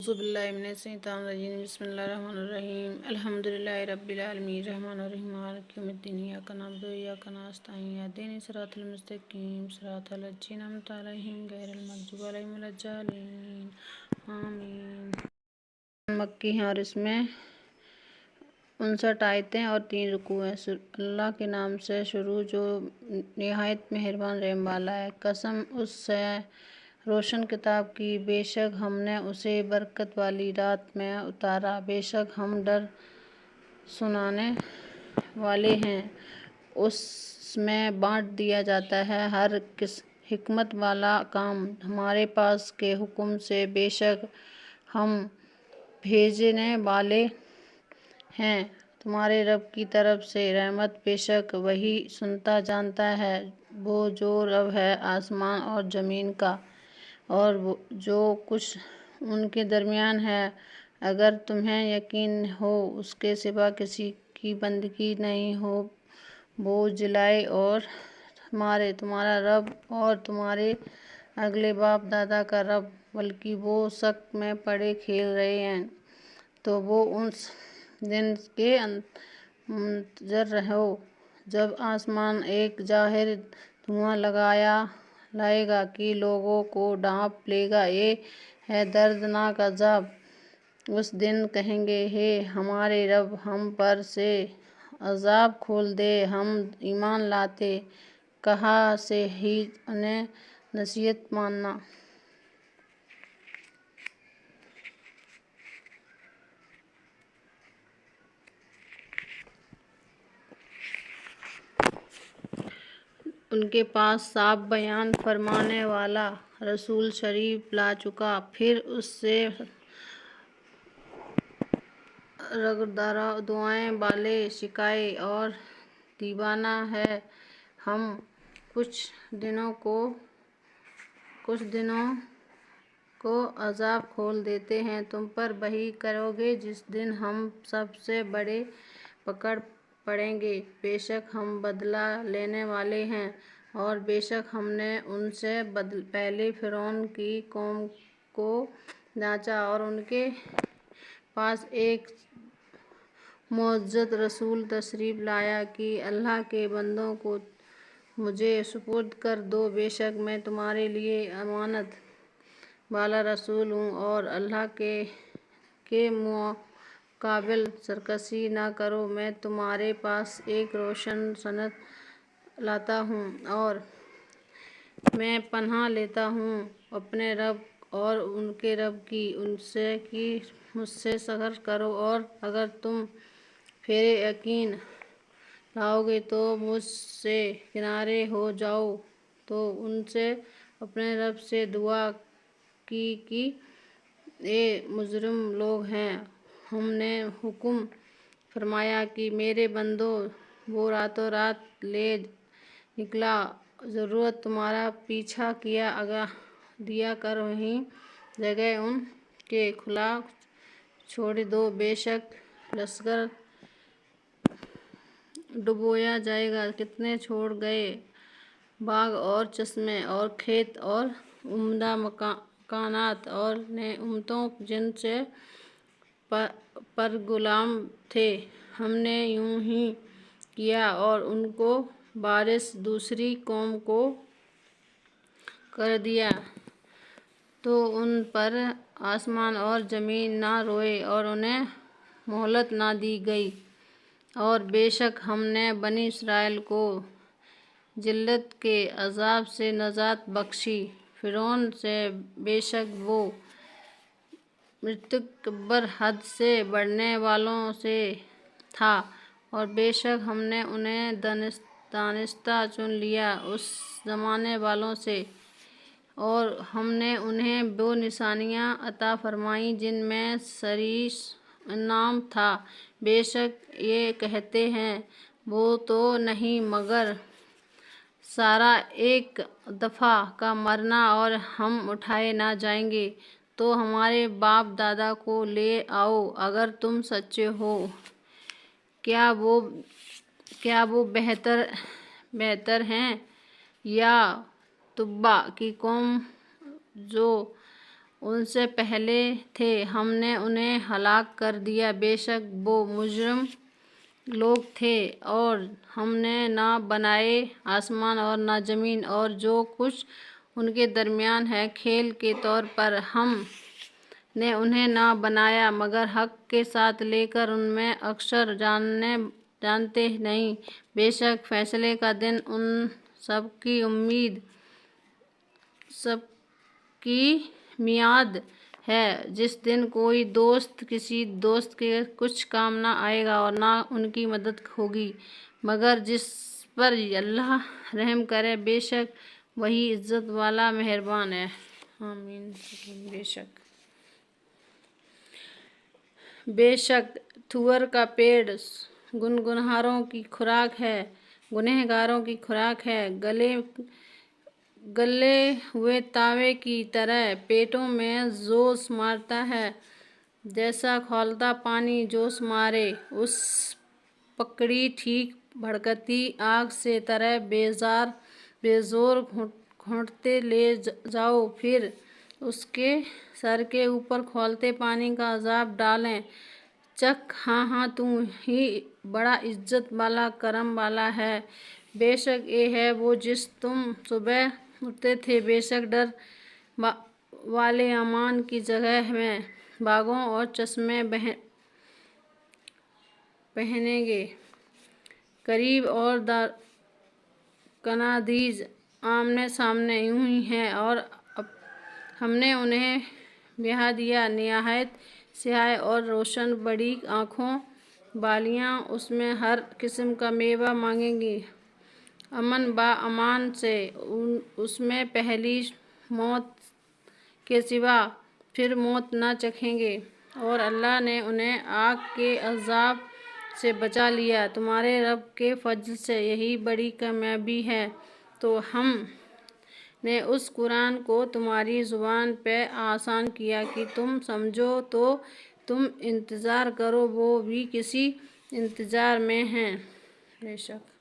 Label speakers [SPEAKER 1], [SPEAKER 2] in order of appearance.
[SPEAKER 1] اعوذ باللہ من الشیطان الرجیم بسم اللہ الرحمن الرحیم الحمدللہ رب العالمین الرحمن الرحیم مالک یوم الدین ایاک نعبد و ایاک نستعین اهدنا الصراط المستقیم صراط الذین انعمت علیہم غیر المغضوب علیہم ولا الضالین آمین۔ مکی ہیں اور اس میں 59 آیتیں اور 3 رکوع ہیں۔ اللہ کے نام سے شروع جو نہایت مہربان رحم والا ہے۔ قسم اس سے روشن کتاب کی، بے شک ہم نے اسے برکت والی رات میں اتارا، بے شک ہم ڈر سنانے والے ہیں۔ اس میں بانٹ دیا جاتا ہے ہر حکمت والا کام ہمارے پاس کے حکم سے، بے شک ہم بھیجنے والے ہیں تمہارے رب کی طرف سے رحمت، بے شک وہی سنتا جانتا ہے وہ جو رب ہے آسمان اور زمین کا اور جو کچھ ان کے درمیان ہے۔ اگر تمہیں یقین ہو اس کے سوا کسی کی بندگی نہیں ہو، وہ جلائے اور تمہارا رب اور تمہارے اگلے باپ دادا کا رب، بلکہ وہ شک میں پڑے کھیل رہے ہیں، تو وہ اس دن کے منتظر رہو جب آسمان ایک ظاہر دھواں لائے گا کہ لوگوں کو ڈھانپ لے گا۔ یہ ہے دردناک عذاب۔ اس دن کہیں گے، ہے ہمارے رب، ہم پر سے عذاب کھول دے، ہم ایمان لاتے، کہاں سے ہی انہیں نصیحت ماننا۔ ان کے پاس صاف بیان فرمانے والا رسول شریف لا چکا، پھر اس سے دعائیں والے شقائے اور دیوانہ ہے۔ ہم کچھ دنوں کو عذاب کھول دیتے ہیں، تم پر وحی کرو گے جس دن ہم سب سے بڑے پکڑ پڑیں گے، بے شک ہم بدلہ لینے والے ہیں۔ اور بے شک ہم نے ان سے پہلے فرعون کی قوم کو جانچا اور ان کے پاس ایک معزز رسول تشریف لایا کہ اللہ کے بندوں کو مجھے سپرد کر دو، بے شک میں تمہارے لیے امانت والا رسول ہوں، اور اللہ کے مقابل سرکشی نہ کرو۔ میں تمہارے پاس ایک روشن سنت لاتا ہوں اور میں پناہ لیتا ہوں اپنے رب اور ان کے رب کی، ان سے کہ مجھ سے صبر کرو، اور اگر تم پھر یقین لاؤ گے تو مجھ سے کنارے ہو جاؤ۔ تو ان سے اپنے رب سے دعا کی کہ اے مجرم لوگ ہیں، ہم نے حکم فرمایا کہ میرے بندوں، وہ راتوں رات لے نکلا، ضرور تمہارا پیچھا دیا کر وہیں جگہ ان کے کھلا چھوڑ دو، بے شک لشکر ڈبویا جائے گا۔ کتنے چھوڑ گئے باغ اور چشمے اور کھیت اور عمدہ مکانات اور نعمتوں جن سے پر غلام تھے، ہم نے یوں ہی کیا اور ان کو وارث دوسری قوم کو کر دیا، تو ان پر آسمان اور زمین نہ روئے اور انہیں مہلت نہ دی گئی۔ اور بے شک ہم نے بنی اسرائیل کو ذلت کے عذاب سے نجات بخشی فرعون سے، بے شک وہ مستکبر حد سے بڑھنے والوں سے تھا، اور بے شک ہم نے انہیں دانستہ چن لیا اس زمانے والوں سے، اور ہم نے انہیں وہ نشانیاں عطا فرمائیں جن میں صریح انعام تھا۔ بے شک یہ کہتے ہیں، وہ تو نہیں مگر سارا ایک دفعہ کا مرنا اور ہم اٹھائے نہ جائیں گے، تو ہمارے باپ دادا کو لے آؤ اگر تم سچے ہو۔ کیا وہ بہتر ہیں یا تبع کی قوم جو ان سے پہلے تھے، ہم نے انہیں ہلاک کر دیا۔ بے شک وہ مجرم لوگ تھے، اور ہم نے نہ بنائے آسمان اور نہ زمین اور جو کچھ ان کے درمیان ہے کھیل کے طور پر۔ ہم نے انہیں نہ بنایا مگر حق کے ساتھ، لیکن ان میں اکثر جانتے نہیں۔ بے شک فیصلے کا دن ان سب کی میعاد ہے، جس دن کوئی دوست کسی دوست کے کچھ کام نہ آئے گا اور نہ ان کی مدد ہوگی مگر جس پر اللہ رحم کرے۔ بے شک وہی عزت والا مہربان ہے۔ آمین۔ بے شک تھور کا پیڑ گنہگاروں کی خوراک ہے، گلے ہوئے تانبے کی طرح پیٹوں میں جوش مارتا ہے، جیسا کھولتا پانی جوش مارے۔ اس پکڑی ٹھیک بھڑکتی آگ سے طرح بے زور گھونٹتے لے جاؤ، پھر اس کے سر کے اوپر کھولتے پانی کا عذاب ڈالیں۔ چکھ، ہاں تو ہی بڑا عزت والا کرم والا ہے۔ بے شک یہ ہے وہ جس تم صبح اٹھتے تھے۔ بے شک ڈر والے امان کی جگہ میں باغوں اور چشمے بہہیں گے، قریب اور کنادیز آمنے سامنے یوں ہی ہیں، اور ہم نے انہیں بیاہ دیا نہایت سیاہ اور روشن، بڑی آنکھوں والیاں، اس میں ہر قسم کا میوہ مانگیں گی امن با امان سے، اس میں پہلی موت کے سوا پھر موت نہ چکھیں گے، اور اللہ نے انہیں آگ کے عذاب سے بچا لیا تمہارے رب کے فضل سے، یہی بڑی کامیابی ہے۔ تو ہم نے اس قرآن کو تمہاری زبان پہ آسان کیا کہ تم سمجھو، تو تم انتظار کرو، وہ بھی کسی انتظار میں ہیں۔ بے شک